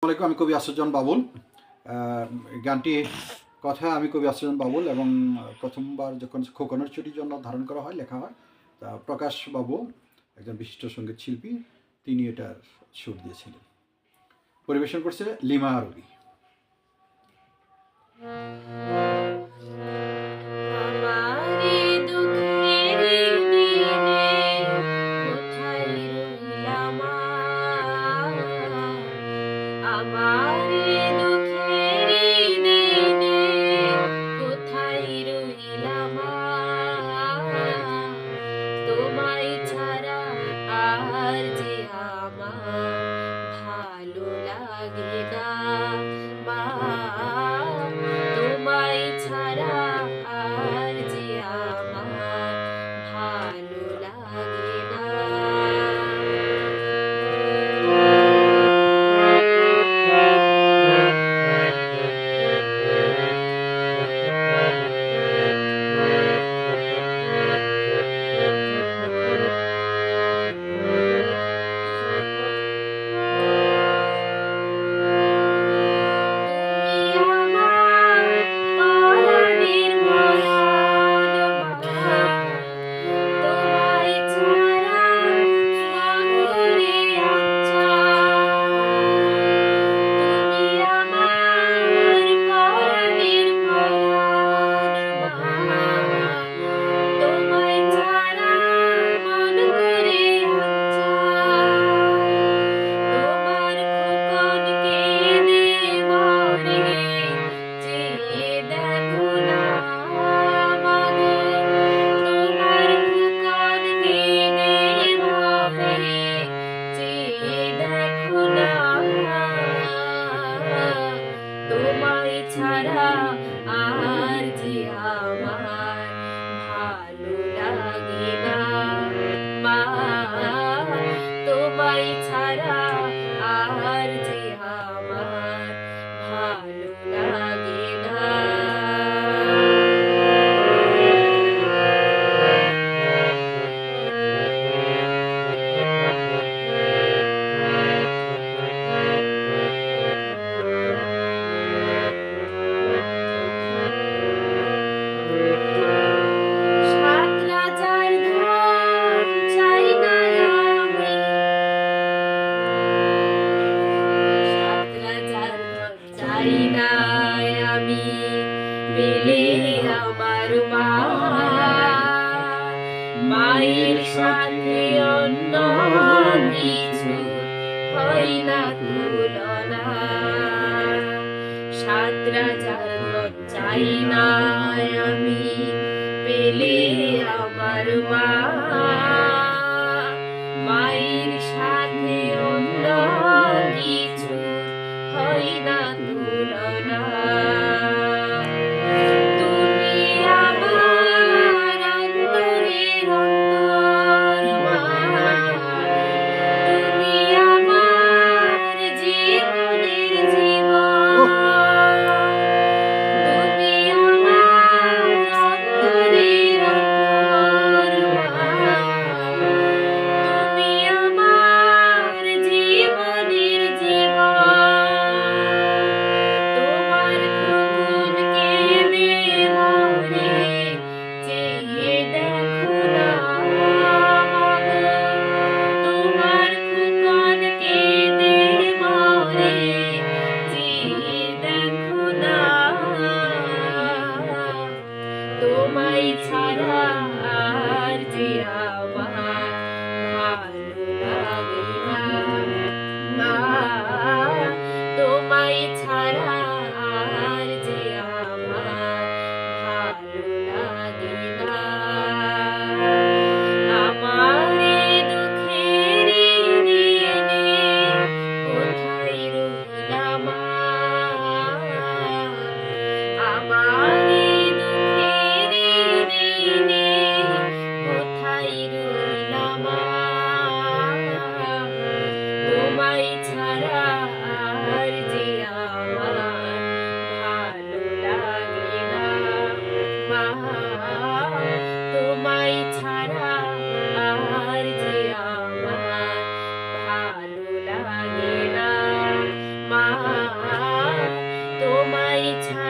আসসালামু আলাইকুম। আমি কবি আশ্রজন বাবুল। গানটি কথা আমি কবি আশ্রজন বাবুল এবং প্রথমবার যখন খোকনের চুরির জন্য ধারণ করা হয়, লেখা হয়, তা প্রকাশ বাবু একজন বিশিষ্ট সঙ্গীত শিল্পী, তিনি এটার সুর দিয়েছিলেন। পরিবেশন করছে লিমা রবি। তোমায় ছাড়া আর যে আমার ভালো লাগে না মা, তোমায় ছাড়া আর যে আমার ভালো লাগে না। তোমায় ছাড়া আর যে আমার ভালো লাগে না মা, তোমায় ছাড়া আর যে আমার ভালো লাগে না। আমি পেলে আমার মা, মায়ের সাথে অন্য কিছু হয় না তুলনা। 7 রাজার ধন চাই না আমি পেলে আমার মা, মায়ের সাথে অন্য কিছু হয় না তুলনা। তুমি আমার অন্তরের অন্তর মা, তুমি আমার জীবনের জীবন, তুমি আমার অন্তরের অন্তর। ছায়া